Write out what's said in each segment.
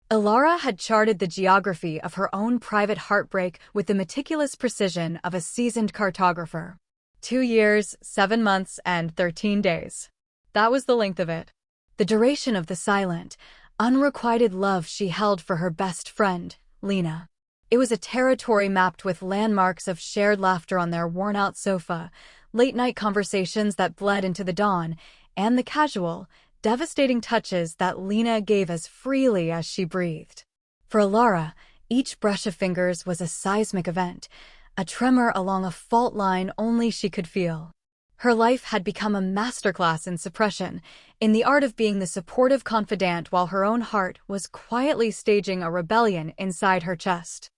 Ilara had charted the geography of her own private heartbreak with the meticulous precision of a seasoned cartographer. 2 years, 7 months, and 13 days. That was the length of it. The duration of the silent, unrequited love she held for her best friend, Lena. It was a territory mapped with landmarks of shared laughter on their worn-out sofa, late-night conversations that bled into the dawn, and the casual, devastating touches that Lena gave as freely as she breathed. For Ilara, each brush of fingers was a seismic event, a tremor along a fault line only she could feel. Her life had become a masterclass in suppression, in the art of being the supportive confidant while her own heart was quietly staging a rebellion inside her chest.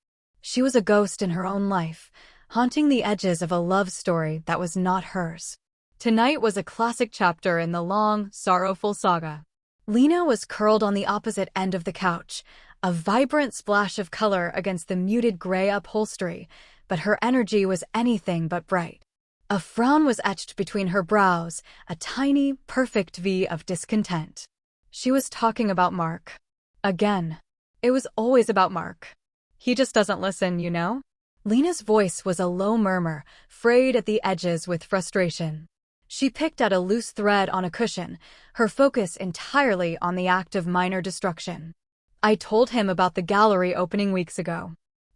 She was a ghost in her own life, haunting the edges of a love story that was not hers. Tonight was a classic chapter in the long, sorrowful saga. Lena was curled on the opposite end of the couch, a vibrant splash of color against the muted gray upholstery, but her energy was anything but bright. A frown was etched between her brows, a tiny, perfect V of discontent. She was talking about Mark. Again. It was always about Mark. He just doesn't listen, you know? Lena's voice was a low murmur, frayed at the edges with frustration. She picked at a loose thread on a cushion, her focus entirely on the act of minor destruction. I told him about the gallery opening weeks ago.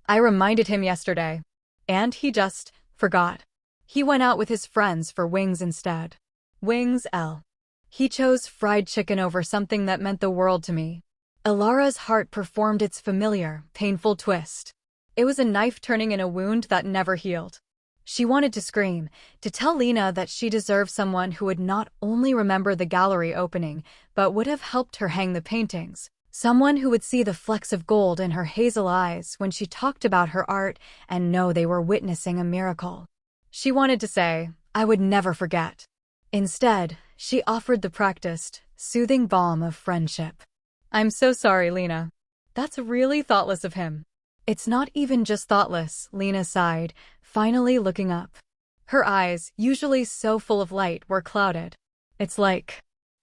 I reminded him yesterday. And he just forgot. He went out with his friends for wings instead. Wings, L. He chose fried chicken over something that meant the world to me. Ilara's heart performed its familiar, painful twist. It was a knife turning in a wound that never healed. She wanted to scream, to tell Lena that she deserved someone who would not only remember the gallery opening, but would have helped her hang the paintings. Someone who would see the flecks of gold in her hazel eyes when she talked about her art and know they were witnessing a miracle. She wanted to say, I would never forget. Instead, she offered the practiced, soothing balm of friendship. I'm so sorry, Lena. That's really thoughtless of him. It's not even just thoughtless, Lena sighed, finally looking up. Her eyes, usually so full of light, were clouded. It's like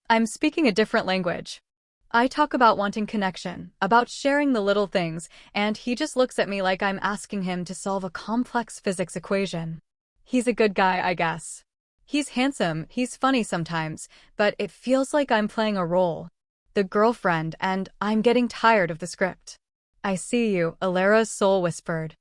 I'm speaking a different language. I talk about wanting connection, about sharing the little things, and he just looks at me like I'm asking him to solve a complex physics equation. He's a good guy, I guess. He's handsome, he's funny sometimes, but it feels like I'm playing a role. The girlfriend, and I'm getting tired of the script. I see you, Ilara's soul whispered.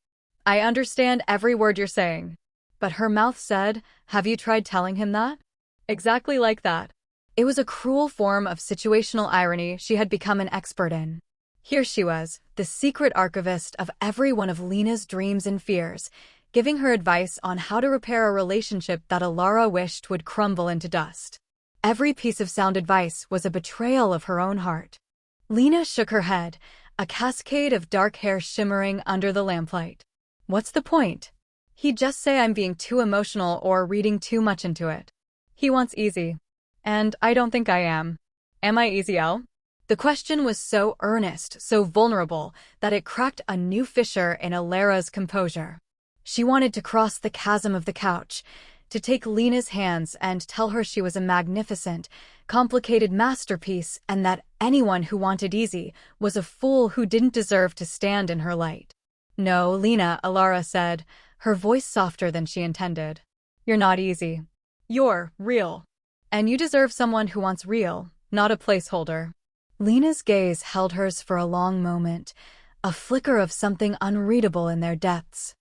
I understand every word you're saying. But her mouth said, have you tried telling him that? Exactly like that. It was a cruel form of situational irony she had become an expert in. Here she was, the secret archivist of every one of Lena's dreams and fears, giving her advice on how to repair a relationship that Ilara wished would crumble into dust. Every piece of sound advice was a betrayal of her own heart. Lena shook her head, a cascade of dark hair shimmering under the lamplight. What's the point? He'd just say I'm being too emotional or reading too much into it. He wants easy. And I don't think I am. Am I easy, Elle? The question was so earnest, so vulnerable, that it cracked a new fissure in Ilara's composure. She wanted to cross the chasm of the couch, to take Lena's hands and tell her she was a magnificent, complicated masterpiece and that anyone who wanted easy was a fool who didn't deserve to stand in her light. No, Lena, Ilara said, her voice softer than she intended. You're not easy. You're real. And you deserve someone who wants real, not a placeholder. Lena's gaze held hers for a long moment, a flicker of something unreadable in their depths.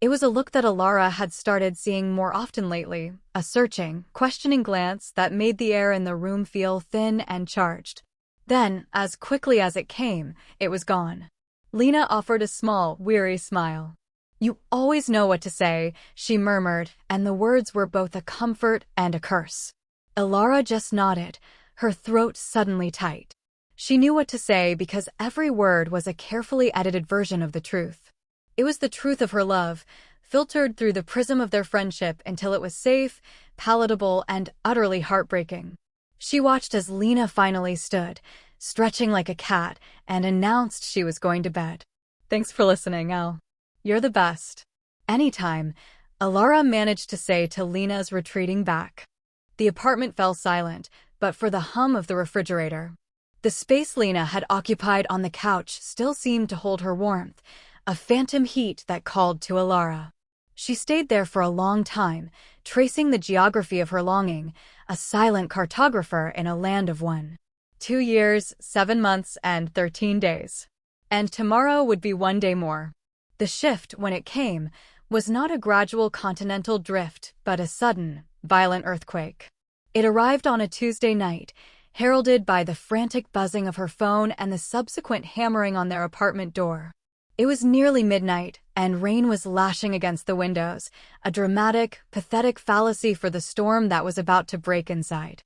It was a look that Ilara had started seeing more often lately, a searching, questioning glance that made the air in the room feel thin and charged. Then, as quickly as it came, it was gone. Lena offered a small, weary smile. You always know what to say, she murmured, and the words were both a comfort and a curse. Ilara just nodded, her throat suddenly tight. She knew what to say because every word was a carefully edited version of the truth. It was the truth of her love, filtered through the prism of their friendship until it was safe, palatable, and utterly heartbreaking. She watched as Lena finally stood, stretching like a cat, and announced she was going to bed. Thanks for listening, Elle. You're the best. Anytime, Ilara managed to say to Lena's retreating back. The apartment fell silent, but for the hum of the refrigerator. The space Lena had occupied on the couch still seemed to hold her warmth, a phantom heat that called to Alara. She stayed there for a long time, tracing the geography of her longing, a silent cartographer in a land of 2 years, 7 months, and 13 days. And tomorrow would be 1 day more. The shift, when it came, was not a gradual continental drift, but a sudden, violent earthquake. It arrived on a Tuesday night, heralded by the frantic buzzing of her phone and the subsequent hammering on their apartment door. It was nearly midnight, and rain was lashing against the windows, a dramatic, pathetic fallacy for the storm that was about to break inside.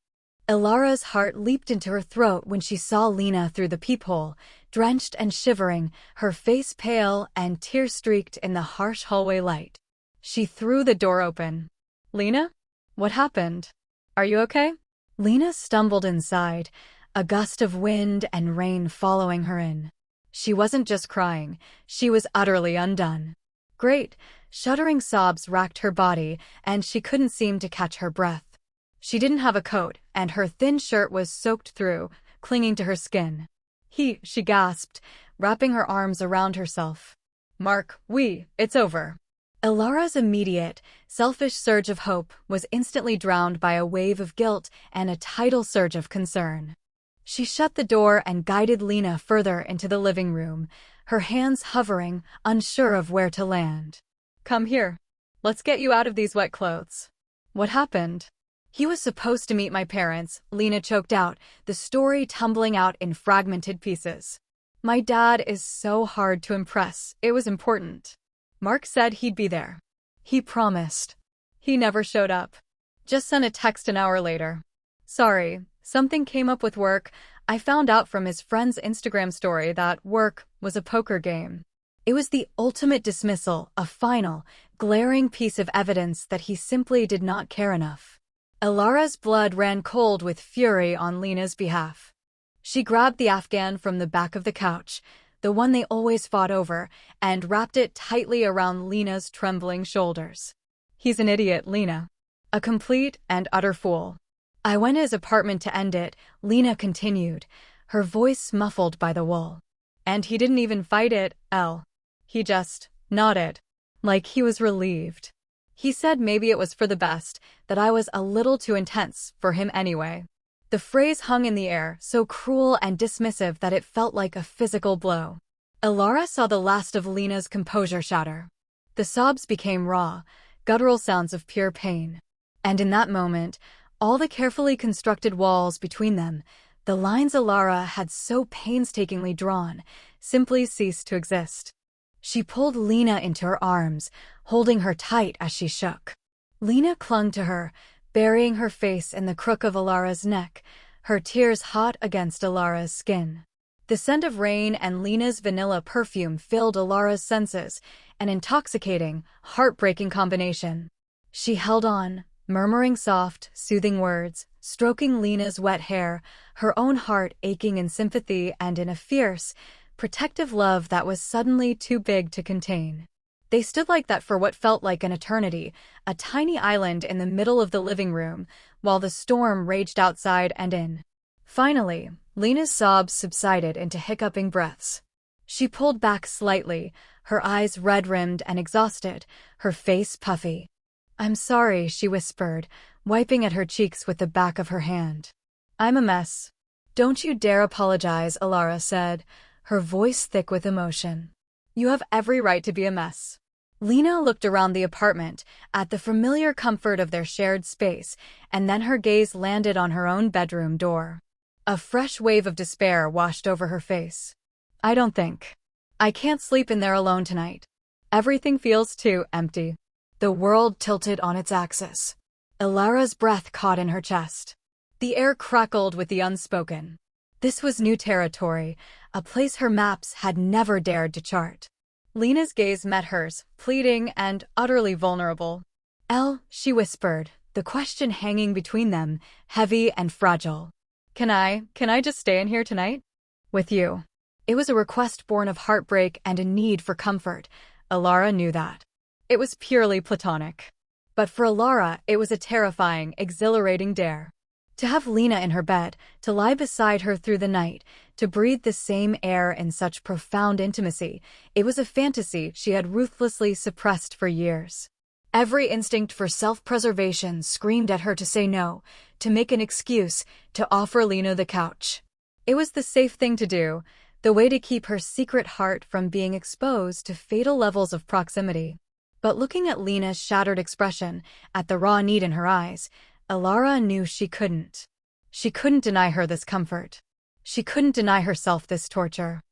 Alara's heart leaped into her throat when she saw Lena through the peephole, drenched and shivering, her face pale and tear-streaked in the harsh hallway light. She threw the door open. "Lena? What happened? Are you okay?" Lena stumbled inside, a gust of wind and rain following her in. She wasn't just crying, she was utterly undone. Great, shuddering sobs racked her body, and she couldn't seem to catch her breath. She didn't have a coat, and her thin shirt was soaked through, clinging to her skin. She gasped, wrapping her arms around herself. "Mark, it's over." Alara's immediate, selfish surge of hope was instantly drowned by a wave of guilt and a tidal surge of concern. She shut the door and guided Lena further into the living room, her hands hovering, unsure of where to land. "Come here. Let's get you out of these wet clothes." "What happened?" "He was supposed to meet my parents," Lena choked out, the story tumbling out in fragmented pieces. "My dad is so hard to impress, it was important. Mark said he'd be there. He promised. He never showed up. Just sent a text an hour later. Sorry, something came up with work. I found out from his friend's Instagram story that work was a poker game." It was the ultimate dismissal, a final, glaring piece of evidence that he simply did not care enough. Alara's blood ran cold with fury on Lena's behalf. She grabbed the Afghan from the back of the couch, the one they always fought over, and wrapped it tightly around Lena's trembling shoulders. "He's an idiot, Lena. A complete and utter fool. I went to his apartment to end it," Lena continued, her voice muffled by the wool. "And he didn't even fight it, He just nodded, like he was relieved. He said maybe it was for the best, that I was a little too intense for him anyway." The phrase hung in the air, so cruel and dismissive that it felt like a physical blow. Alara saw the last of Lena's composure shatter. The sobs became raw, guttural sounds of pure pain. And in that moment, all the carefully constructed walls between them, the lines Alara had so painstakingly drawn, simply ceased to exist. She pulled Lena into her arms, holding her tight as she shook. Lena clung to her, burying her face in the crook of Alara's neck, her tears hot against Alara's skin. The scent of rain and Lena's vanilla perfume filled Alara's senses, an intoxicating, heartbreaking combination. She held on, murmuring soft, soothing words, stroking Lena's wet hair, her own heart aching in sympathy and in a fierce, protective love that was suddenly too big to contain. They stood like that for what felt like an eternity, a tiny island in the middle of the living room, while the storm raged outside and in. Finally, Lena's sobs subsided into hiccuping breaths. She pulled back slightly, her eyes red-rimmed and exhausted, her face puffy. "I'm sorry," she whispered, wiping at her cheeks with the back of her hand. "I'm a mess." "Don't you dare apologize," Alara said, her voice thick with emotion. "You have every right to be a mess." Lena looked around the apartment, at the familiar comfort of their shared space, and then her gaze landed on her own bedroom door. A fresh wave of despair washed over her face. "I can't sleep in there alone tonight. Everything feels too empty." The world tilted on its axis. Alara's breath caught in her chest. The air crackled with the unspoken. This was new territory, a place her maps had never dared to chart. Lena's gaze met hers, pleading and utterly vulnerable. She whispered, the question hanging between them, heavy and fragile. Can I just stay in here tonight? With you." It was a request born of heartbreak and a need for comfort. Alara knew that. It was purely platonic. But for Alara, it was a terrifying, exhilarating dare. To have Lena in her bed, to lie beside her through the night, to breathe the same air in such profound intimacy, it was a fantasy she had ruthlessly suppressed for years. Every instinct for self-preservation screamed at her to say no, to make an excuse, to offer Lena the couch. It was the safe thing to do, the way to keep her secret heart from being exposed to fatal levels of proximity. But looking at Lena's shattered expression, at the raw need in her eyes, Alara knew she couldn't. She couldn't deny her this comfort. She couldn't deny herself this torture.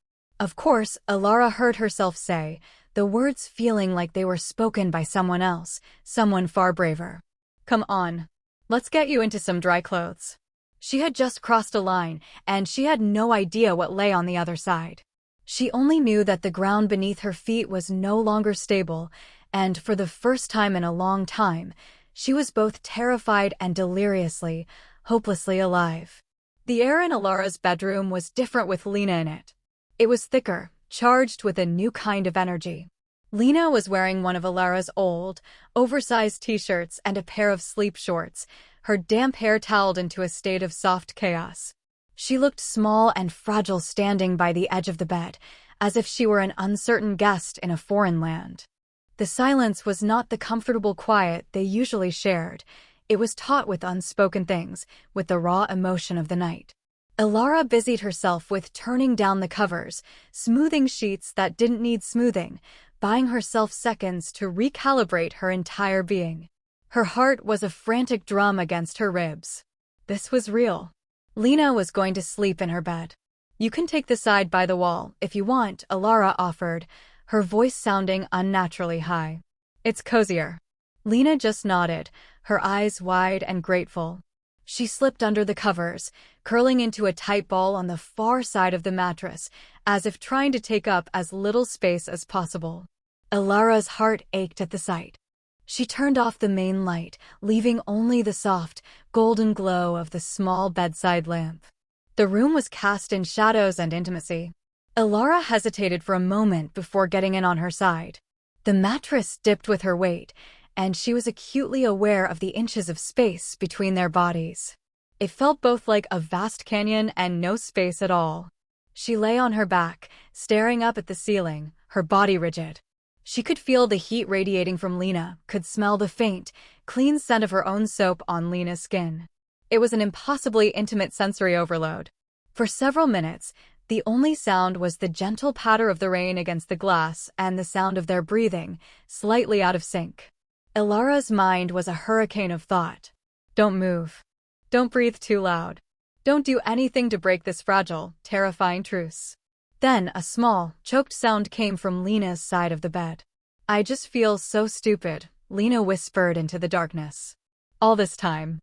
Of course, Alara heard herself say, the words feeling like they were spoken by someone else, someone far braver. Come on. Let's get you into some dry clothes. She had just crossed a line, and she had no idea what lay on the other side. She only knew that the ground beneath her feet was no longer stable, and for the first time in a long time, she was both terrified and deliriously, hopelessly alive. The air in Alara's bedroom was different with Lena in it. It was thicker, charged with a new kind of energy. Lena was wearing one of Alara's old, oversized t-shirts and a pair of sleep shorts, her damp hair toweled into a state of soft chaos. She looked small and fragile standing by the edge of the bed, as if she were an uncertain guest in a foreign land. The silence was not the comfortable quiet they usually shared. It was taut with unspoken things, with the raw emotion of the night. Alara busied herself with turning down the covers, smoothing sheets that didn't need smoothing, buying herself seconds to recalibrate her entire being. Her heart was a frantic drum against her ribs. This was real. Lena was going to sleep in her bed. You can take the side by the wall, if you want, Alara offered, her voice sounding unnaturally high. It's cozier. Lena just nodded, her eyes wide and grateful. She slipped under the covers, curling into a tight ball on the far side of the mattress, as if trying to take up as little space as possible. Alara's heart ached at the sight. She turned off the main light, leaving only the soft, golden glow of the small bedside lamp. The room was cast in shadows and intimacy. Alara hesitated for a moment before getting in on her side. The mattress dipped with her weight, and she was acutely aware of the inches of space between their bodies. It felt both like a vast canyon and no space at all. She lay on her back, staring up at the ceiling, her body rigid. She could feel the heat radiating from Lena, could smell the faint, clean scent of her own soap on Lena's skin. It was an impossibly intimate sensory overload. For several minutes, the only sound was the gentle patter of the rain against the glass and the sound of their breathing, slightly out of sync. Alara's mind was a hurricane of thought. Don't move. Don't breathe too loud. Don't do anything to break this fragile, terrifying truce. Then a small, choked sound came from Lena's side of the bed. I just feel so stupid, Lena whispered into the darkness. All this time,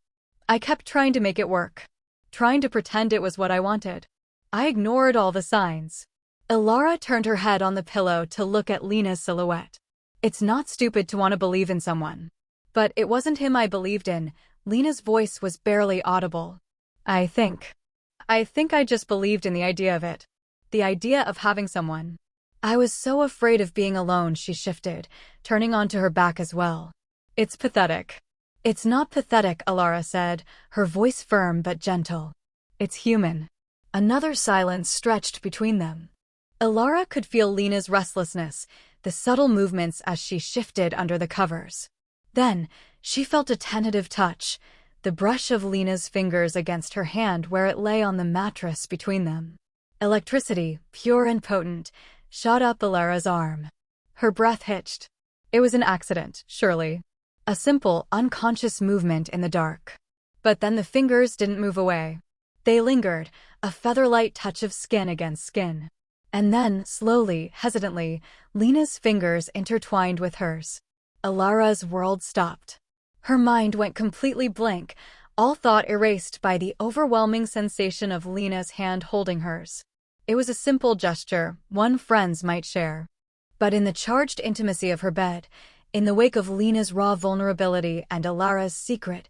I kept trying to make it work, trying to pretend it was what I wanted. I ignored all the signs. Alara turned her head on the pillow to look at Lena's silhouette. It's not stupid to want to believe in someone. But it wasn't him I believed in. Lena's voice was barely audible. I think I just believed in the idea of it. The idea of having someone. I was so afraid of being alone, she shifted, turning onto her back as well. It's pathetic. It's not pathetic, Alara said, her voice firm but gentle. It's human. Another silence stretched between them. Alara could feel Lena's restlessness, the subtle movements as she shifted under the covers. Then, she felt a tentative touch, the brush of Lena's fingers against her hand where it lay on the mattress between them. Electricity, pure and potent, shot up Alara's arm. Her breath hitched. It was an accident, surely. A simple, unconscious movement in the dark. But then the fingers didn't move away. They lingered, a feather-light touch of skin against skin. And then, slowly, hesitantly, Lena's fingers intertwined with hers. Alara's world stopped. Her mind went completely blank, all thought erased by the overwhelming sensation of Lena's hand holding hers. It was a simple gesture, one friends might share. But in the charged intimacy of her bed, in the wake of Lena's raw vulnerability and Alara's secret,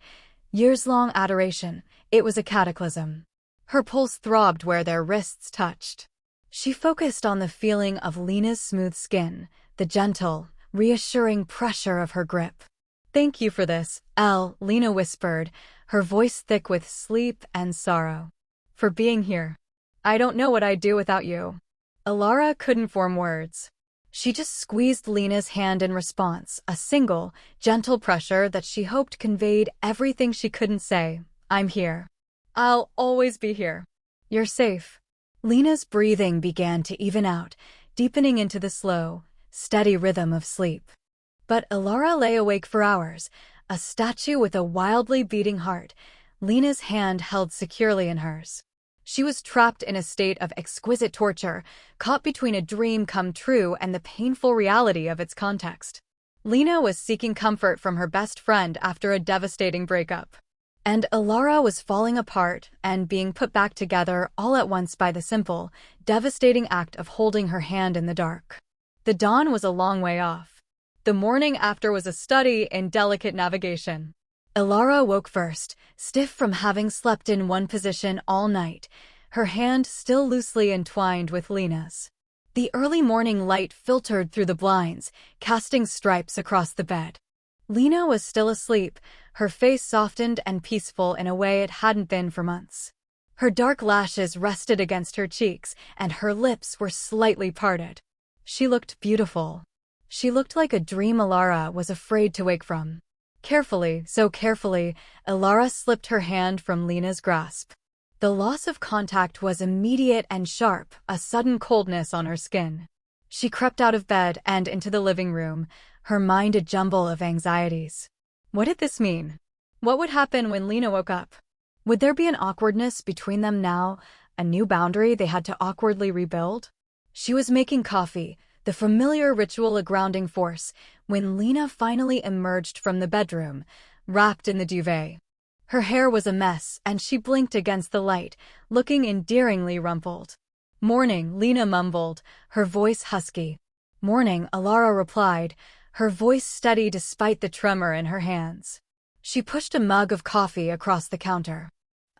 years-long adoration, it was a cataclysm. Her pulse throbbed where their wrists touched. She focused on the feeling of Lena's smooth skin, the gentle, reassuring pressure of her grip. Thank you for this, Elle, Lena whispered, her voice thick with sleep and sorrow. For being here. I don't know what I'd do without you. Alara couldn't form words. She just squeezed Lena's hand in response, a single, gentle pressure that she hoped conveyed everything she couldn't say. I'm here. I'll always be here. You're safe. Lena's breathing began to even out, deepening into the slow, steady rhythm of sleep. But Alara lay awake for hours, a statue with a wildly beating heart, Lena's hand held securely in hers. She was trapped in a state of exquisite torture, caught between a dream come true and the painful reality of its context. Lena was seeking comfort from her best friend after a devastating breakup. And Alara was falling apart and being put back together all at once by the simple, devastating act of holding her hand in the dark. The dawn was a long way off. The morning after was a study in delicate navigation. Alara woke first, stiff from having slept in one position all night, her hand still loosely entwined with Lena's. The early morning light filtered through the blinds, casting stripes across the bed. Lena was still asleep, her face softened and peaceful in a way it hadn't been for months. Her dark lashes rested against her cheeks, and her lips were slightly parted. She looked beautiful. She looked like a dream Alara was afraid to wake from. Carefully, so carefully, Alara slipped her hand from Lena's grasp. The loss of contact was immediate and sharp, a sudden coldness on her skin. She crept out of bed and into the living room, her mind a jumble of anxieties. What did this mean? What would happen when Lena woke up? Would there be an awkwardness between them now, a new boundary they had to awkwardly rebuild? She was making coffee, the familiar ritual a grounding force, when Lena finally emerged from the bedroom, wrapped in the duvet. Her hair was a mess, and she blinked against the light, looking endearingly rumpled. "Morning," Lena mumbled, her voice husky. "Morning," Alara replied, her voice steady despite the tremor in her hands. She pushed a mug of coffee across the counter.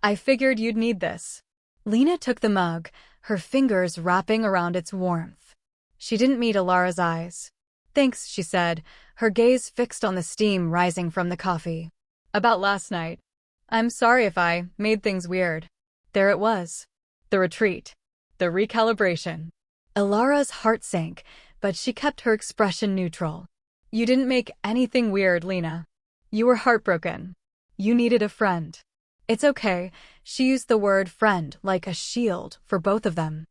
"I figured you'd need this." Lena took the mug, her fingers wrapping around its warmth. She didn't meet Alara's eyes. "Thanks," she said, her gaze fixed on the steam rising from the coffee. "About last night. I'm sorry if I made things weird." There it was. The retreat. The recalibration. Alara's heart sank, but she kept her expression neutral. "You didn't make anything weird, Lena. You were heartbroken. You needed a friend." "It's okay," she used the word friend like a shield for both of them.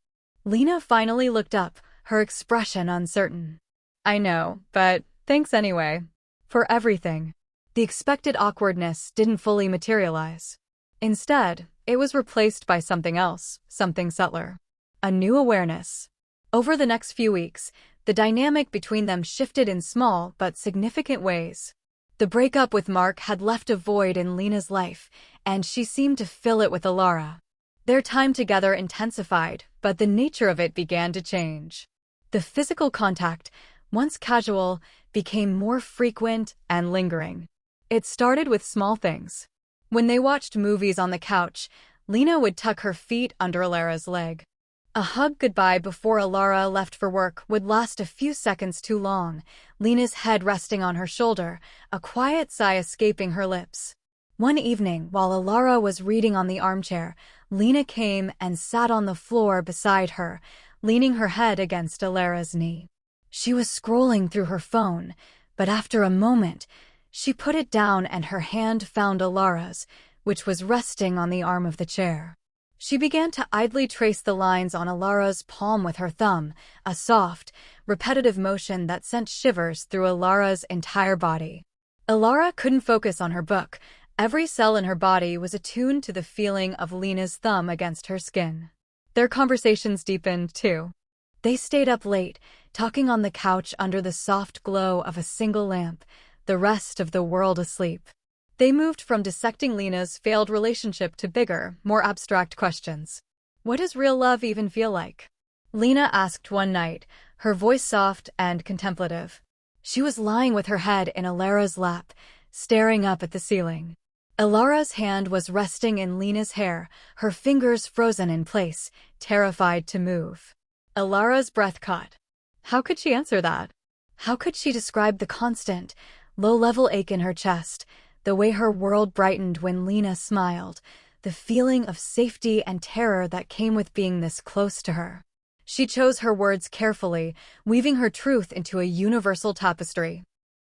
Lena finally looked up, her expression uncertain. "I know, but thanks anyway. For everything." The expected awkwardness didn't fully materialize. Instead, it was replaced by something else, something subtler. A new awareness. Over the next few weeks, the dynamic between them shifted in small but significant ways. The breakup with Mark had left a void in Lena's life, and she seemed to fill it with Alara. Their time together intensified, but the nature of it began to change. The physical contact, once casual, became more frequent and lingering. It started with small things. When they watched movies on the couch, Lena would tuck her feet under Alara's leg. A hug goodbye before Alara left for work would last a few seconds too long, Lena's head resting on her shoulder, a quiet sigh escaping her lips. One evening, while Alara was reading on the armchair, Lena came and sat on the floor beside her, leaning her head against Alara's knee. She was scrolling through her phone, but after a moment, she put it down and her hand found Alara's, which was resting on the arm of the chair. She began to idly trace the lines on Alara's palm with her thumb, a soft, repetitive motion that sent shivers through Alara's entire body. Alara couldn't focus on her book. Every cell in her body was attuned to the feeling of Lena's thumb against her skin. Their conversations deepened, too. They stayed up late, talking on the couch under the soft glow of a single lamp, the rest of the world asleep. They moved from dissecting Lena's failed relationship to bigger, more abstract questions. What does real love even feel like? Lena asked one night, her voice soft and contemplative. She was lying with her head in Alara's lap, staring up at the ceiling. Alara's hand was resting in Lena's hair, her fingers frozen in place, terrified to move. Alara's breath caught. How could she answer that? How could she describe the constant, low-level ache in her chest, The way her world brightened when Lena smiled, the feeling of safety and terror that came with being this close to her. She chose her words carefully, weaving her truth into a universal tapestry.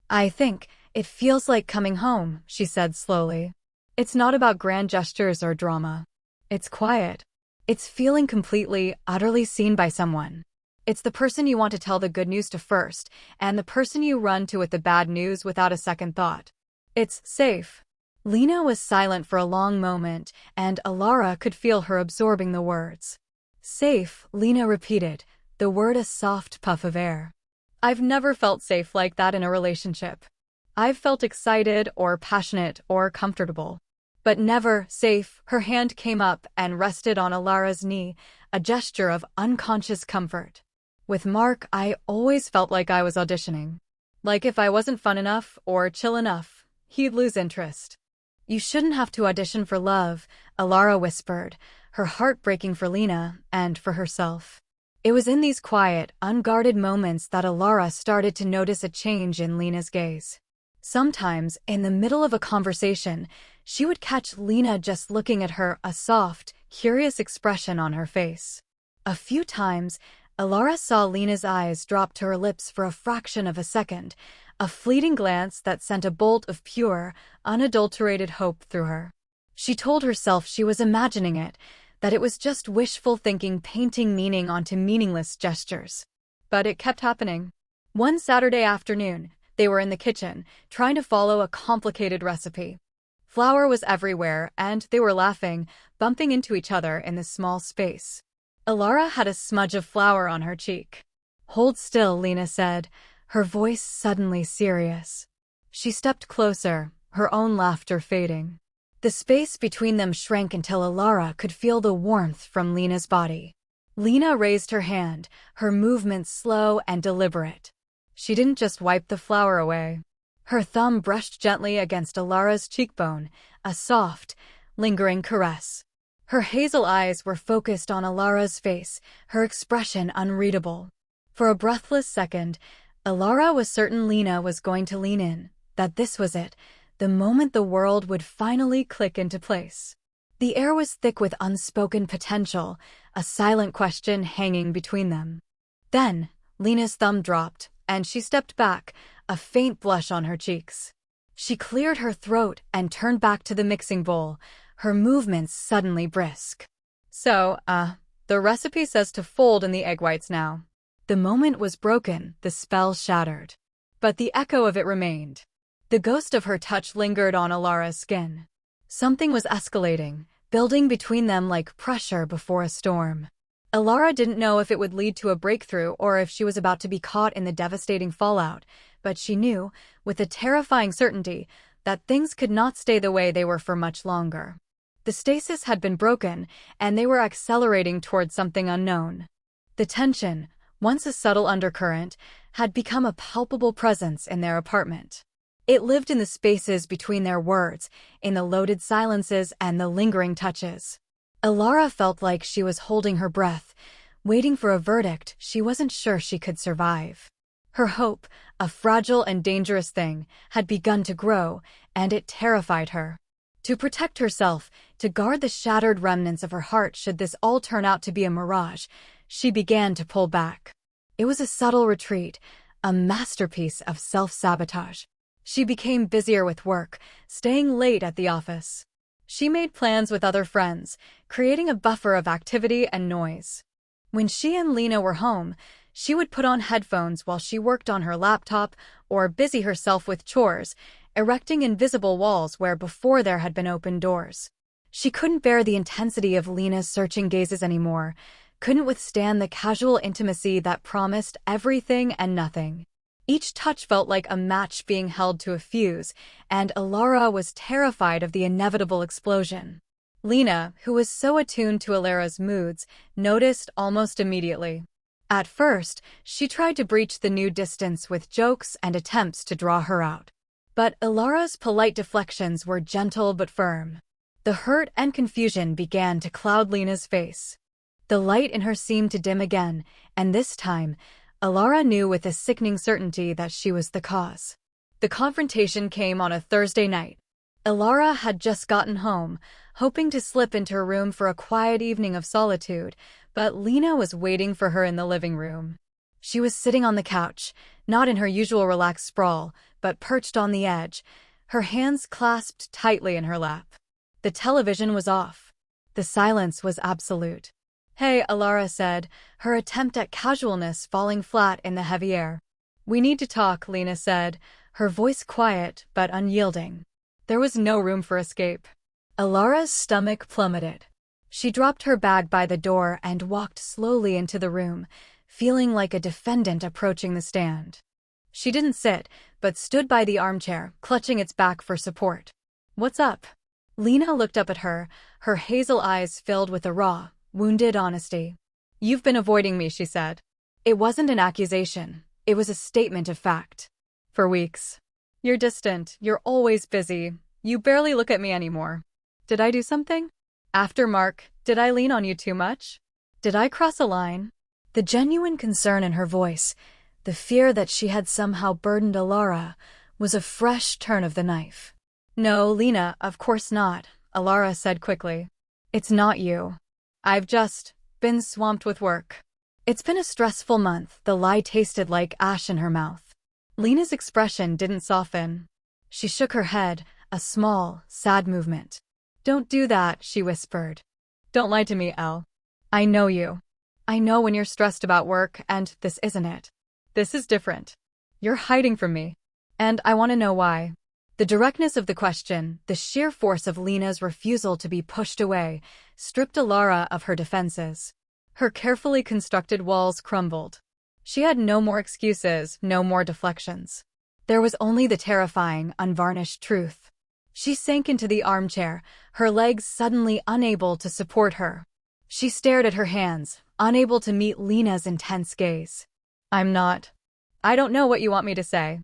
"I think it feels like coming home," she said slowly. "It's not about grand gestures or drama. It's quiet. It's feeling completely, utterly seen by someone. It's the person you want to tell the good news to first, and the person you run to with the bad news without a second thought. It's safe." Lena was silent for a long moment, and Alara could feel her absorbing the words. "Safe," Lena repeated, the word a soft puff of air. "I've never felt safe like that in a relationship. I've felt excited or passionate or comfortable. But never safe." Her hand came up and rested on Alara's knee, a gesture of unconscious comfort. "With Mark, I always felt like I was auditioning. Like if I wasn't fun enough or chill enough, he'd lose interest." "You shouldn't have to audition for love," Alara whispered, her heart breaking for Lena and for herself. It was in these quiet, unguarded moments that Alara started to notice a change in Lena's gaze. Sometimes, in the middle of a conversation, she would catch Lena just looking at her, a soft, curious expression on her face. A few times, Alara saw Lena's eyes drop to her lips for a fraction of a second, a fleeting glance that sent a bolt of pure, unadulterated hope through her. She told herself she was imagining it, that it was just wishful thinking painting meaning onto meaningless gestures. But it kept happening. One Saturday afternoon, they were in the kitchen, trying to follow a complicated recipe. Flour was everywhere, and they were laughing, bumping into each other in the small space. Alara had a smudge of flour on her cheek. "Hold still," Lena said, her voice suddenly serious. She stepped closer, her own laughter fading. The space between them shrank until Alara could feel the warmth from Lena's body. Lena raised her hand, her movements slow and deliberate. She didn't just wipe the flour away. Her thumb brushed gently against Alara's cheekbone, a soft, lingering caress. Her hazel eyes were focused on Alara's face, her expression unreadable. For a breathless second, Alara was certain Lena was going to lean in, that this was it, the moment the world would finally click into place. The air was thick with unspoken potential, a silent question hanging between them. Then, Lena's thumb dropped, and she stepped back, a faint blush on her cheeks. She cleared her throat and turned back to the mixing bowl, her movements suddenly brisk. "So, the recipe says to fold in the egg whites now." The moment was broken, the spell shattered. But the echo of it remained. The ghost of her touch lingered on Alara's skin. Something was escalating, building between them like pressure before a storm. Alara didn't know if it would lead to a breakthrough or if she was about to be caught in the devastating fallout, but she knew, with a terrifying certainty, that things could not stay the way they were for much longer. The stasis had been broken, and they were accelerating towards something unknown. The tension, once a subtle undercurrent, had become a palpable presence in their apartment. It lived in the spaces between their words, in the loaded silences and the lingering touches. Alara felt like she was holding her breath, waiting for a verdict she wasn't sure she could survive. Her hope, a fragile and dangerous thing, had begun to grow, and it terrified her. To protect herself, to guard the shattered remnants of her heart should this all turn out to be a mirage, she began to pull back. It was a subtle retreat, a masterpiece of self-sabotage. She became busier with work, staying late at the office. She made plans with other friends, creating a buffer of activity and noise. When she and Lena were home, she would put on headphones while she worked on her laptop or busy herself with chores, erecting invisible walls where before there had been open doors. She couldn't bear the intensity of Lena's searching gazes anymore, couldn't withstand the casual intimacy that promised everything and nothing. Each touch felt like a match being held to a fuse, and Alara was terrified of the inevitable explosion. Lena, who was so attuned to Alara's moods, noticed almost immediately. At first, she tried to breach the new distance with jokes and attempts to draw her out. But Alara's polite deflections were gentle but firm. The hurt and confusion began to cloud Lena's face. The light in her seemed to dim again, and this time, Alara knew with a sickening certainty that she was the cause. The confrontation came on a Thursday night. Ilara had just gotten home, hoping to slip into her room for a quiet evening of solitude, but Lena was waiting for her in the living room. She was sitting on the couch, not in her usual relaxed sprawl, but perched on the edge, her hands clasped tightly in her lap. The television was off. The silence was absolute. "Hey," Ilara said, her attempt at casualness falling flat in the heavy air. "We need to talk," Lena said, her voice quiet but unyielding. There was no room for escape. Ilara's stomach plummeted. She dropped her bag by the door and walked slowly into the room, feeling like a defendant approaching the stand. She didn't sit, but stood by the armchair, clutching its back for support. "What's up?" Lena looked up at her, her hazel eyes filled with a raw, wounded honesty. "You've been avoiding me," she said. It wasn't an accusation. It was a statement of fact. "For weeks. You're distant, you're always busy, you barely look at me anymore. Did I do something? After Mark, did I lean on you too much? Did I cross a line?" The genuine concern in her voice, the fear that she had somehow burdened Ilara, was a fresh turn of the knife. "No, Lena, of course not," Ilara said quickly. "It's not you. I've just been swamped with work. It's been a stressful month." The lie tasted like ash in her mouth. Lena's expression didn't soften. She shook her head, a small, sad movement. "Don't do that," she whispered. "Don't lie to me, Elle. I know you. I know when you're stressed about work, and this isn't it. This is different. You're hiding from me. And I want to know why." The directness of the question, the sheer force of Lena's refusal to be pushed away, stripped Ilara of her defenses. Her carefully constructed walls crumbled. She had no more excuses, no more deflections. There was only the terrifying, unvarnished truth. She sank into the armchair, her legs suddenly unable to support her. She stared at her hands, unable to meet Lena's intense gaze. I don't know what you want me to say.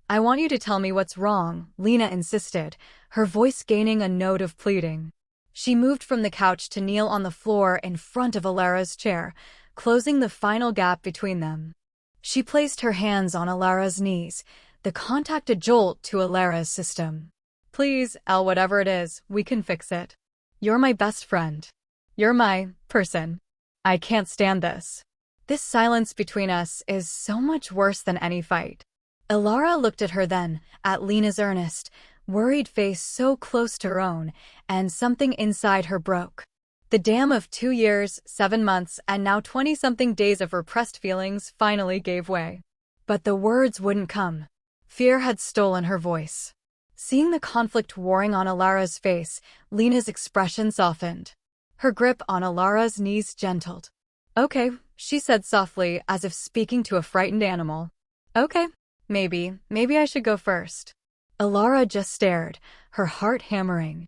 I want you to tell me what's wrong," Lena insisted, her voice gaining a note of pleading. She moved from the couch to kneel on the floor in front of Ilara's chair, closing the final gap between them. She placed her hands on Ilara's knees, the contact a jolt to Ilara's system. "Please, Elle, whatever it is, we can fix it. You're my best friend. You're my person. I can't stand this. This silence between us is so much worse than any fight." Ilara looked at her then, at Lena's earnest, worried face so close to her own, and something inside her broke. The dam of 2 years, 7 months, and now 20-something days of repressed feelings finally gave way. But the words wouldn't come. Fear had stolen her voice. Seeing the conflict warring on Ilara's face, Lena's expression softened. Her grip on Ilara's knees gentled. "Okay," she said softly, as if speaking to a frightened animal. "Okay, maybe I should go first." Ilara just stared, her heart hammering.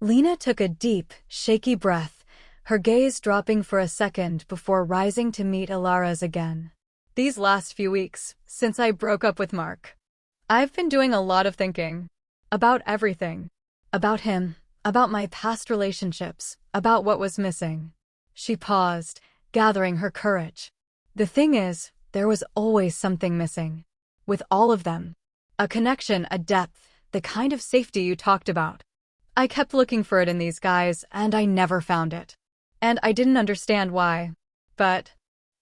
Lena took a deep, shaky breath, her gaze dropping for a second before rising to meet Ilara's again. "These last few weeks, since I broke up with Mark, I've been doing a lot of thinking. About everything. About him, about my past relationships, about what was missing." She paused, gathering her courage. "The thing is, there was always something missing. With all of them. A connection, a depth, the kind of safety you talked about. I kept looking for it in these guys, and I never found it. And I didn't understand why. But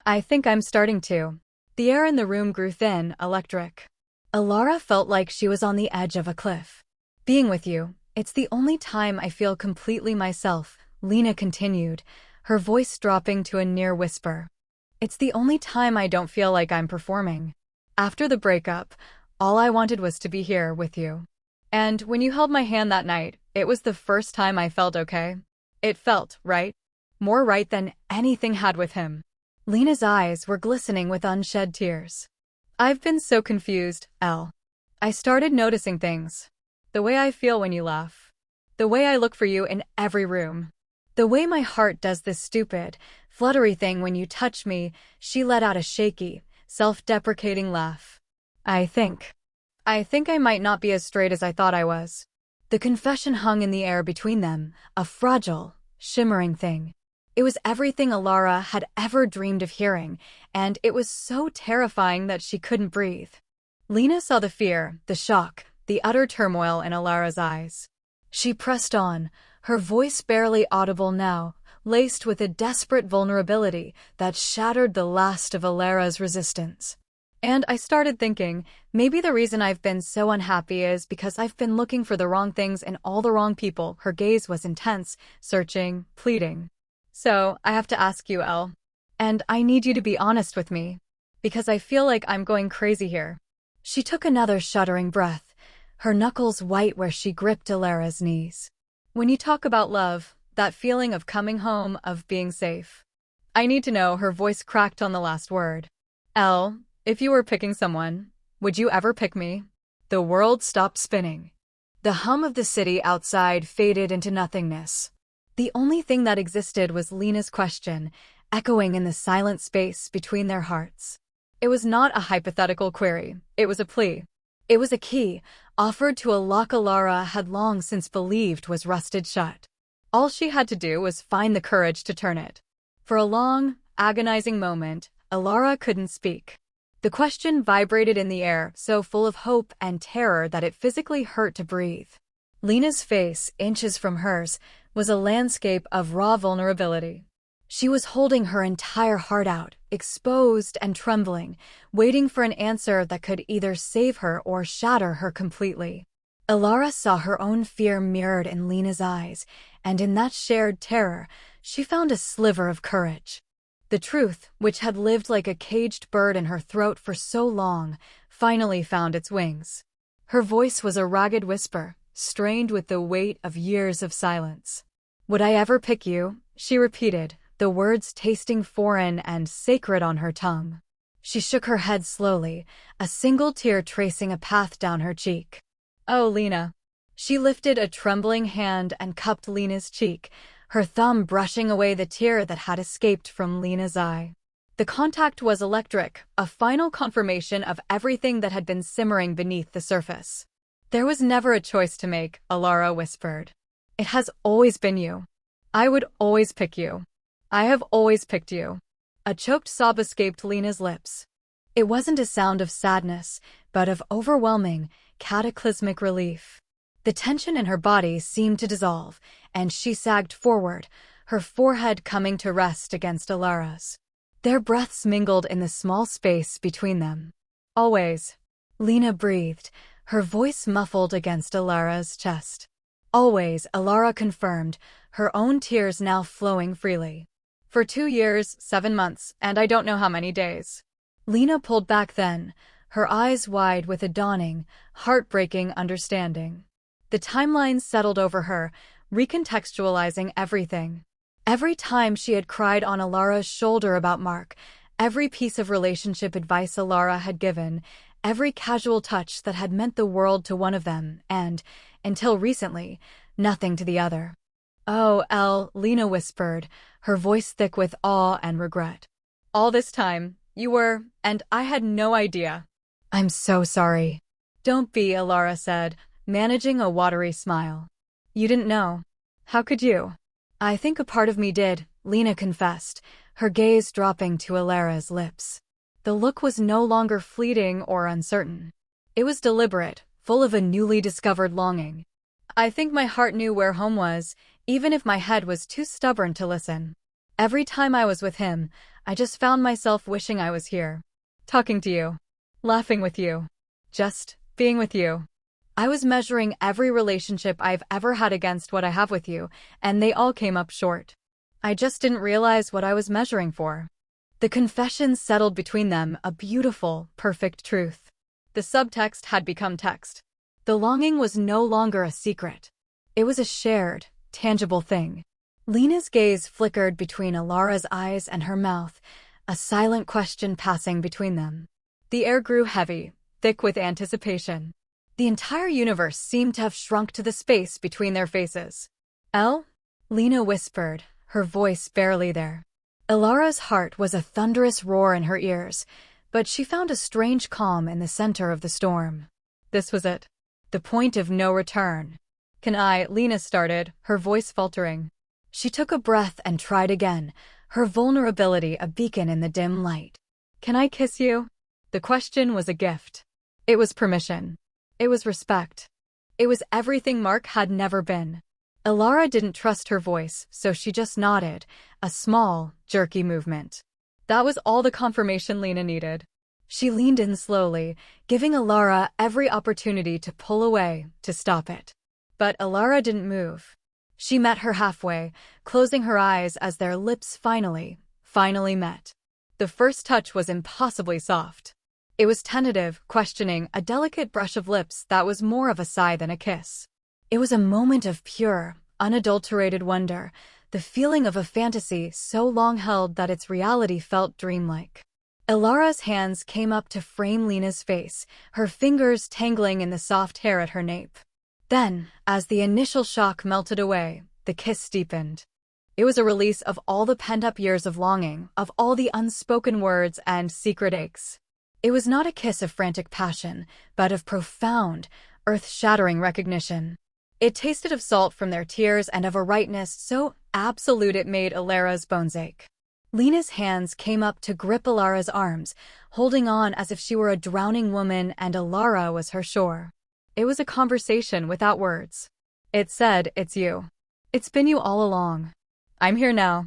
I think I'm starting to." The air in the room grew thin, electric. Ilara felt like she was on the edge of a cliff. "Being with you, it's the only time I feel completely myself," Lena continued, her voice dropping to a near whisper. "It's the only time I don't feel like I'm performing. After the breakup, all I wanted was to be here with you. And when you held my hand that night, it was the first time I felt okay. It felt right. More right than anything had with him." Lena's eyes were glistening with unshed tears. "I've been so confused, Elle. I started noticing things. The way I feel when you laugh. The way I look for you in every room. The way my heart does this stupid, fluttery thing when you touch me." She let out a shaky, self-deprecating laugh. I think I might not be as straight as I thought I was." The confession hung in the air between them, a fragile, shimmering thing. It was everything Ilara had ever dreamed of hearing, and it was so terrifying that she couldn't breathe. Lena saw the fear, the shock, the utter turmoil in Ilara's eyes. She pressed on, her voice barely audible now, laced with a desperate vulnerability that shattered the last of Alara's resistance. And I started thinking, maybe the reason I've been so unhappy is because I've been looking for the wrong things in all the wrong people. Her gaze was intense, searching, pleading. So, I have to ask you, Elle. And I need you to be honest with me. Because I feel like I'm going crazy here. She took another shuddering breath, her knuckles white where she gripped Alara's knees. When you talk about love, that feeling of coming home, of being safe. I need to know, her voice cracked on the last word. Elle, if you were picking someone, would you ever pick me? The world stopped spinning. The hum of the city outside faded into nothingness. The only thing that existed was Lena's question, echoing in the silent space between their hearts. It was not a hypothetical query, it was a plea. It was a key, offered to a lock Alara had long since believed was rusted shut. All she had to do was find the courage to turn it. For a long, agonizing moment, Alara couldn't speak. The question vibrated in the air, so full of hope and terror that it physically hurt to breathe. Lena's face, inches from hers, was a landscape of raw vulnerability. She was holding her entire heart out, exposed and trembling, waiting for an answer that could either save her or shatter her completely. Alara saw her own fear mirrored in Lena's eyes, and in that shared terror, she found a sliver of courage. The truth, which had lived like a caged bird in her throat for so long, finally found its wings. Her voice was a ragged whisper, strained with the weight of years of silence. "Would I ever pick you?" she repeated, the words tasting foreign and sacred on her tongue. She shook her head slowly, a single tear tracing a path down her cheek. "Oh, Lena." She lifted a trembling hand and cupped Lena's cheek, her thumb brushing away the tear that had escaped from Lena's eye. The contact was electric, a final confirmation of everything that had been simmering beneath the surface. "There was never a choice to make," Alara whispered. "It has always been you. I would always pick you. I have always picked you." A choked sob escaped Lena's lips. It wasn't a sound of sadness, but of overwhelming, cataclysmic relief. The tension in her body seemed to dissolve, and she sagged forward, her forehead coming to rest against Alara's. Their breaths mingled in the small space between them. "Always," Lena breathed, her voice muffled against Alara's chest. "Always," Alara confirmed, her own tears now flowing freely. "For 2 years, 7 months, and I don't know how many days." Lena pulled back then, her eyes wide with a dawning, heartbreaking understanding. The timeline settled over her, recontextualizing everything. Every time she had cried on Alara's shoulder about Mark, every piece of relationship advice Alara had given, every casual touch that had meant the world to one of them, and, until recently, nothing to the other. "Oh, Elle," Lena whispered, her voice thick with awe and regret. "All this time, you were, and I had no idea." "I'm so sorry." "Don't be," Alara said, managing a watery smile. "You didn't know. How could you?" "I think a part of me did," Lena confessed, her gaze dropping to Alara's lips. The look was no longer fleeting or uncertain. It was deliberate, full of a newly discovered longing. "I think my heart knew where home was, even if my head was too stubborn to listen. Every time I was with him, I just found myself wishing I was here. Talking to you. Laughing with you. Just being with you. I was measuring every relationship I've ever had against what I have with you, and they all came up short. I just didn't realize what I was measuring for." The confession settled between them, a beautiful, perfect truth. The subtext had become text. The longing was no longer a secret. It was a shared, tangible thing. Lena's gaze flickered between Alara's eyes and her mouth, a silent question passing between them. The air grew heavy, thick with anticipation. The entire universe seemed to have shrunk to the space between their faces. "Elle?" Lena whispered, her voice barely there. Alara's heart was a thunderous roar in her ears, but she found a strange calm in the center of the storm. This was it. The point of no return. "Can I?" Lena started, her voice faltering. She took a breath and tried again, her vulnerability a beacon in the dim light. "Can I kiss you?" The question was a gift. It was permission. It was respect. It was everything Mark had never been. Ilara didn't trust her voice, so she just nodded, a small, jerky movement. That was all the confirmation Lena needed. She leaned in slowly, giving Ilara every opportunity to pull away, to stop it. But Ilara didn't move. She met her halfway, closing her eyes as their lips finally met. The first touch was impossibly soft. It was tentative, questioning, a delicate brush of lips that was more of a sigh than a kiss. It was a moment of pure, unadulterated wonder, the feeling of a fantasy so long held that its reality felt dreamlike. Ilara's hands came up to frame Lena's face, her fingers tangling in the soft hair at her nape. Then, as the initial shock melted away, the kiss deepened. It was a release of all the pent-up years of longing, of all the unspoken words and secret aches. It was not a kiss of frantic passion, but of profound, earth-shattering recognition. It tasted of salt from their tears and of a rightness so absolute it made Ilara's bones ache. Lena's hands came up to grip Ilara's arms, holding on as if she were a drowning woman and Ilara was her shore. It was a conversation without words. It said, "It's you. It's been you all along. I'm here now.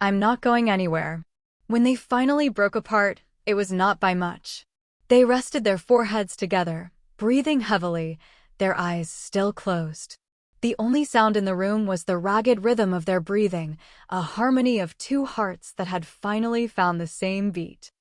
I'm not going anywhere." When they finally broke apart, it was not by much. They rested their foreheads together, breathing heavily, their eyes still closed. The only sound in the room was the ragged rhythm of their breathing, a harmony of two hearts that had finally found the same beat.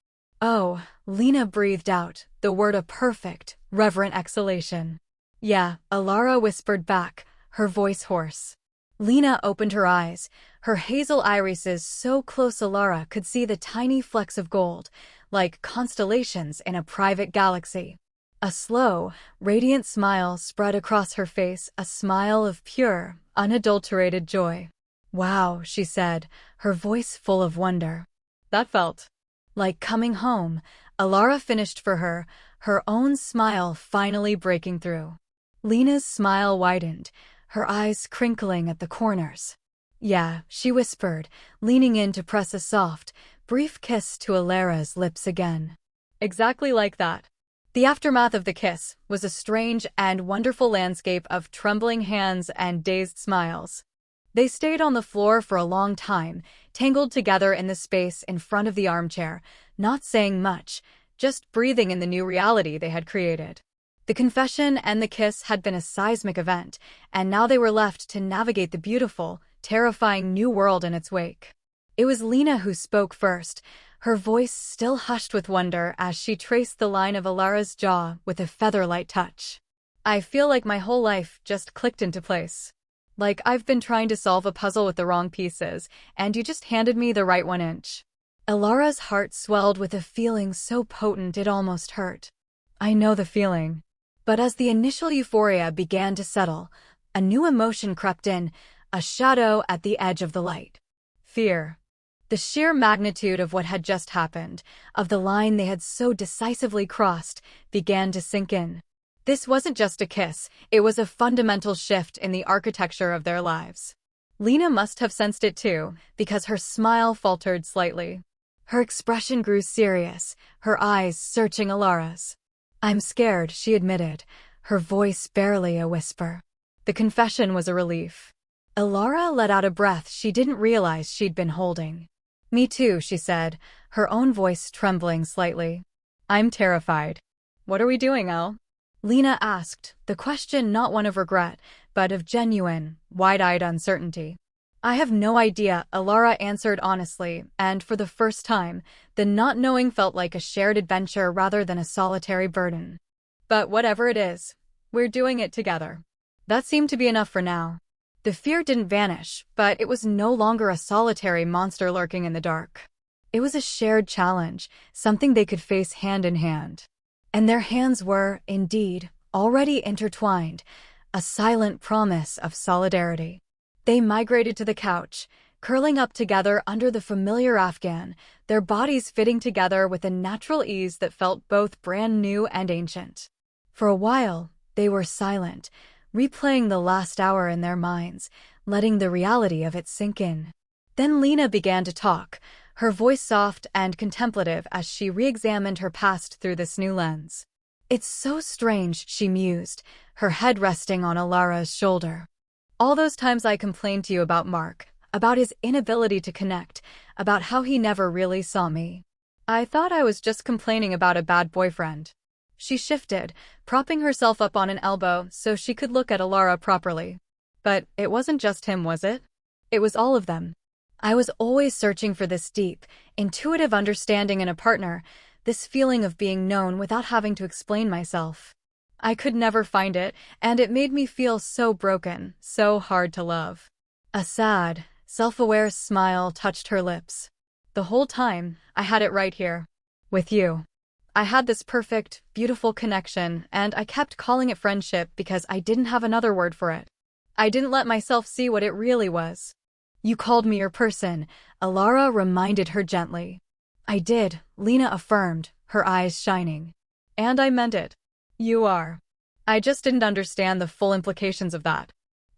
"Oh," Lena breathed out, the word a perfect, reverent exhalation. "Yeah," Ilara whispered back, her voice hoarse. Lena opened her eyes, her hazel irises so close Ilara could see the tiny flecks of gold, like constellations in a private galaxy. A slow, radiant smile spread across her face, a smile of pure, unadulterated joy. "Wow," she said, her voice full of wonder. "That felt like coming home," Ilara finished for her, her own smile finally breaking through. Lena's smile widened, her eyes crinkling at the corners. "Yeah," she whispered, leaning in to press a soft, brief kiss to Ilara's lips again. "Exactly like that." The aftermath of the kiss was a strange and wonderful landscape of trembling hands and dazed smiles. They stayed on the floor for a long time, tangled together in the space in front of the armchair, not saying much, just breathing in the new reality they had created. The confession and the kiss had been a seismic event, and now they were left to navigate the beautiful, terrifying new world in its wake. It was Lena who spoke first, her voice still hushed with wonder as she traced the line of Ilara's jaw with a feather-light touch. "I feel like my whole life just clicked into place. Like I've been trying to solve a puzzle with the wrong pieces, and you just handed me the right 1 inch." Ilara's heart swelled with a feeling so potent it almost hurt. "I know the feeling." But as the initial euphoria began to settle, a new emotion crept in, a shadow at the edge of the light. Fear. The sheer magnitude of what had just happened, of the line they had so decisively crossed, began to sink in. This wasn't just a kiss, it was a fundamental shift in the architecture of their lives. Lena must have sensed it too, because her smile faltered slightly. Her expression grew serious, her eyes searching Ilara's. "I'm scared," she admitted, her voice barely a whisper. The confession was a relief. Ilara let out a breath she didn't realize she'd been holding. "Me too," she said, her own voice trembling slightly. "I'm terrified." "What are we doing, Elle?" Lena asked, the question not one of regret, but of genuine, wide-eyed uncertainty. "I have no idea," Ilara answered honestly, and for the first time, the not knowing felt like a shared adventure rather than a solitary burden. "But whatever it is, we're doing it together." That seemed to be enough for now. The fear didn't vanish, but it was no longer a solitary monster lurking in the dark. It was a shared challenge, something they could face hand in hand. And their hands were, indeed, already intertwined, a silent promise of solidarity. They migrated to the couch, curling up together under the familiar afghan, their bodies fitting together with a natural ease that felt both brand new and ancient. For a while, they were silent, replaying the last hour in their minds, letting the reality of it sink in. Then Lena began to talk, her voice soft and contemplative as she re-examined her past through this new lens. "It's so strange," she mused, her head resting on Alara's shoulder. All those times I complained to you about Mark, about his inability to connect, about how he never really saw me. I thought I was just complaining about a bad boyfriend. She shifted, propping herself up on an elbow so she could look at Alara properly. But it wasn't just him, was it? It was all of them. I was always searching for this deep, intuitive understanding in a partner, this feeling of being known without having to explain myself. I could never find it, and it made me feel so broken, so hard to love. A sad, self-aware smile touched her lips. The whole time, I had it right here. With you. I had this perfect, beautiful connection, and I kept calling it friendship because I didn't have another word for it. I didn't let myself see what it really was. You called me your person, Alara reminded her gently. I did, Lena affirmed, her eyes shining. And I meant it. You are. I just didn't understand the full implications of that.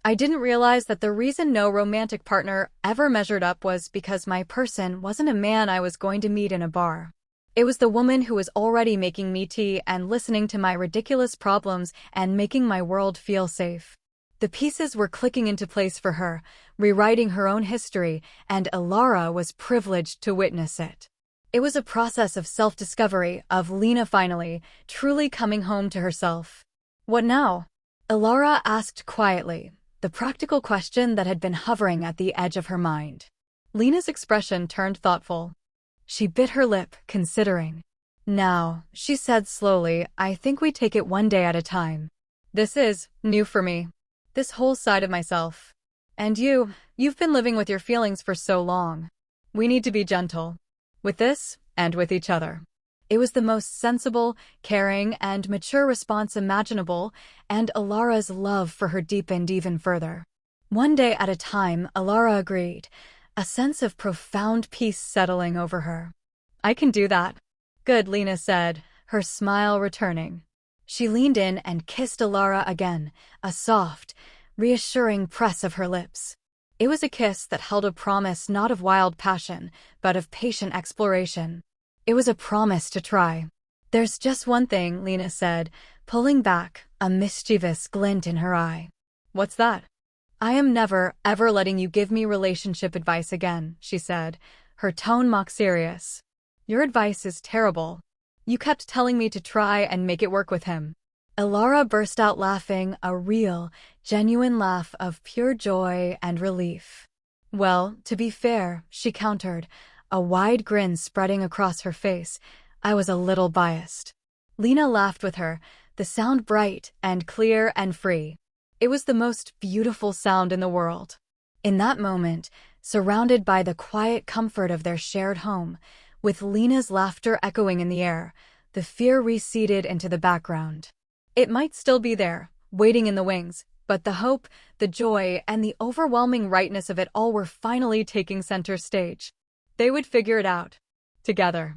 I didn't realize that the reason no romantic partner ever measured up was because my person wasn't a man I was going to meet in a bar. It was the woman who was already making me tea and listening to my ridiculous problems and making my world feel safe. The pieces were clicking into place for her, rewriting her own history, and Alara was privileged to witness it. It was a process of self-discovery, of Lena finally, truly coming home to herself. What now? Alara asked quietly, the practical question that had been hovering at the edge of her mind. Lena's expression turned thoughtful. She bit her lip, considering. Now, she said slowly, I think we take it one day at a time. This is new for me. This whole side of myself. And you've been living with your feelings for so long. We need to be gentle. With this, and with each other. It was the most sensible, caring, and mature response imaginable, and Alara's love for her deepened even further. One day at a time, Alara agreed, a sense of profound peace settling over her. I can do that. Good, Lena said, her smile returning. She leaned in and kissed Alara again, a soft, reassuring press of her lips. It was a kiss that held a promise not of wild passion, but of patient exploration. It was a promise to try. There's just one thing, Lena said, pulling back, a mischievous glint in her eye. What's that? I am never, ever letting you give me relationship advice again, she said, her tone mock serious. Your advice is terrible. You kept telling me to try and make it work with him. Alara burst out laughing, a real, genuine laugh of pure joy and relief. Well, to be fair, she countered, a wide grin spreading across her face. I was a little biased. Lena laughed with her, the sound bright and clear and free. It was the most beautiful sound in the world. In that moment, surrounded by the quiet comfort of their shared home, with Lena's laughter echoing in the air, the fear receded into the background. It might still be there, waiting in the wings, but the hope, the joy, and the overwhelming rightness of it all were finally taking center stage. They would figure it out. Together.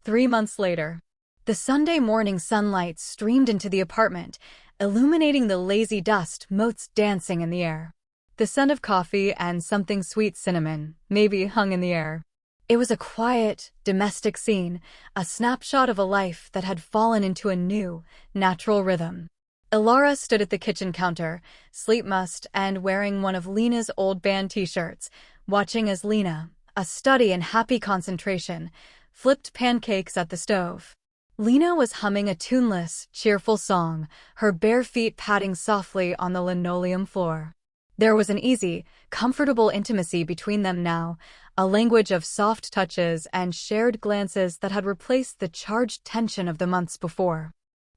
3 months later. The Sunday morning sunlight streamed into the apartment, illuminating the lazy dust motes dancing in the air. The scent of coffee and something sweet cinnamon, maybe, hung in the air. It was a quiet, domestic scene, a snapshot of a life that had fallen into a new, natural rhythm. Alara stood at the kitchen counter, sleep-mussed and wearing one of Lena's old band t-shirts, watching as Lena, a study in happy concentration, flipped pancakes at the stove. Lena was humming a tuneless, cheerful song, her bare feet padding softly on the linoleum floor. There was an easy, comfortable intimacy between them now, a language of soft touches and shared glances that had replaced the charged tension of the months before.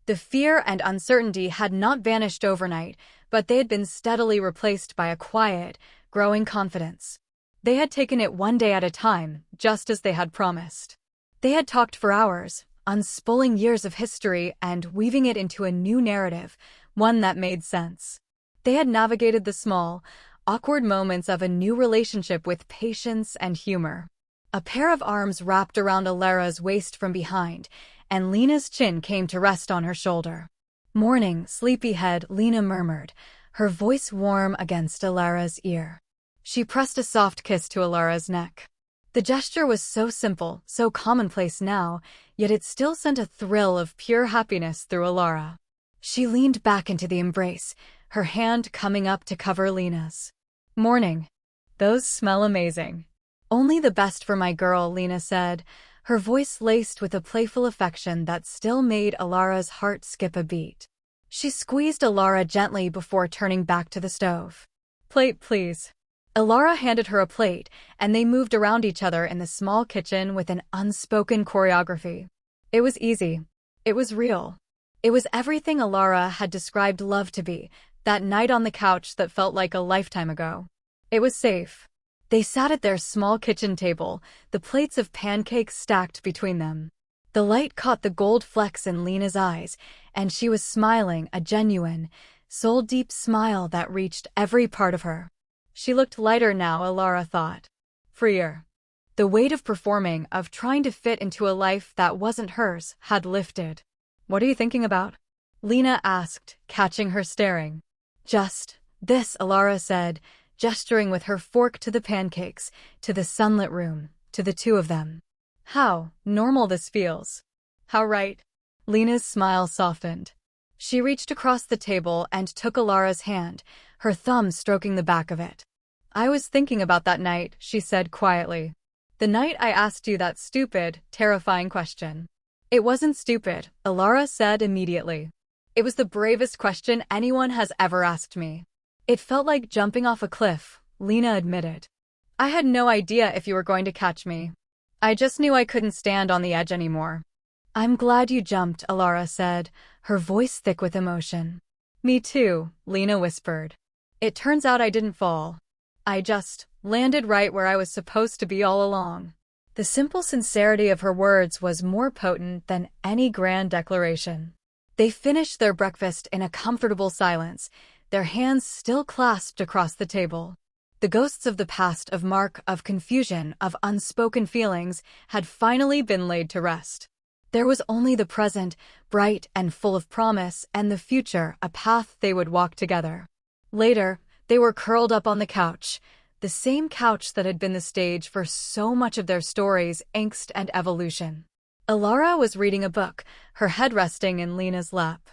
The fear and uncertainty had not vanished overnight, but they had been steadily replaced by a quiet, growing confidence. They had taken it one day at a time, just as they had promised. They had talked for hours, unspooling years of history and weaving it into a new narrative, one that made sense. They had navigated the small, awkward moments of a new relationship with patience and humor. A pair of arms wrapped around Alara's waist from behind, and Lena's chin came to rest on her shoulder. Morning, sleepyhead, Lena murmured, her voice warm against Alara's ear. She pressed a soft kiss to Alara's neck. The gesture was so simple, so commonplace now, yet it still sent a thrill of pure happiness through Alara. She leaned back into the embrace, her hand coming up to cover Lena's. Morning. Those smell amazing. Only the best for my girl, Lena said, her voice laced with a playful affection that still made Alara's heart skip a beat. She squeezed Alara gently before turning back to the stove. Plate, please. Alara handed her a plate, and they moved around each other in the small kitchen with an unspoken choreography. It was easy. It was real. It was everything Alara had described love to be, that night on the couch that felt like a lifetime ago. It was safe. They sat at their small kitchen table, the plates of pancakes stacked between them. The light caught the gold flecks in Lena's eyes, and she was smiling, a genuine, soul-deep smile that reached every part of her. She looked lighter now, Alara thought. Freer. The weight of performing, of trying to fit into a life that wasn't hers, had lifted. What are you thinking about? Lena asked, catching her staring. Just this, Alara said, gesturing with her fork to the pancakes, to the sunlit room, to the two of them. How normal this feels. How right. Lena's smile softened. She reached across the table and took Alara's hand, her thumb stroking the back of it. I was thinking about that night, she said quietly. The night I asked you that stupid, terrifying question. It wasn't stupid, Alara said immediately. It was the bravest question anyone has ever asked me. It felt like jumping off a cliff, Lena admitted. I had no idea if you were going to catch me. I just knew I couldn't stand on the edge anymore. I'm glad you jumped, Alara said, her voice thick with emotion. Me too, Lena whispered. It turns out I didn't fall. I just landed right where I was supposed to be all along. The simple sincerity of her words was more potent than any grand declaration. They finished their breakfast in a comfortable silence, their hands still clasped across the table. The ghosts of the past, of Mark, of confusion, of unspoken feelings, had finally been laid to rest. There was only the present, bright and full of promise, and the future, a path they would walk together. Later, they were curled up on the couch, the same couch that had been the stage for so much of their stories, angst and evolution. Alara was reading a book, her head resting in Lena's lap.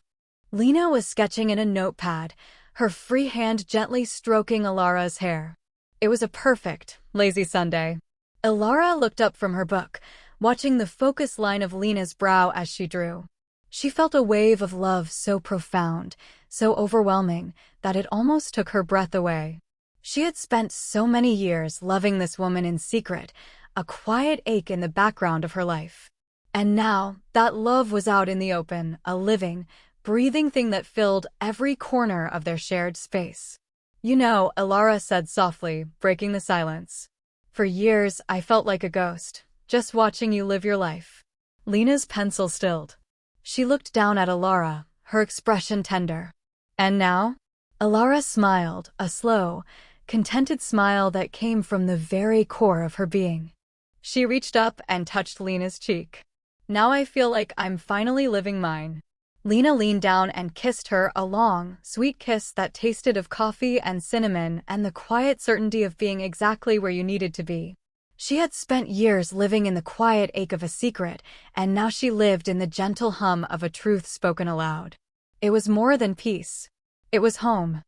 Lena was sketching in a notepad, her free hand gently stroking Alara's hair. It was a perfect, lazy Sunday. Alara looked up from her book, watching the focus line of Lena's brow as she drew. She felt a wave of love so profound, so overwhelming, that it almost took her breath away. She had spent so many years loving this woman in secret, a quiet ache in the background of her life. And now, that love was out in the open, a living, breathing thing that filled every corner of their shared space. You know, Alara said softly, breaking the silence. For years, I felt like a ghost, just watching you live your life. Lena's pencil stilled. She looked down at Alara, her expression tender. And now? Alara smiled, a slow, contented smile that came from the very core of her being. She reached up and touched Lena's cheek. Now I feel like I'm finally living mine. Lena leaned down and kissed her, a long, sweet kiss that tasted of coffee and cinnamon and the quiet certainty of being exactly where you needed to be. She had spent years living in the quiet ache of a secret, and now she lived in the gentle hum of a truth spoken aloud. It was more than peace. It was home.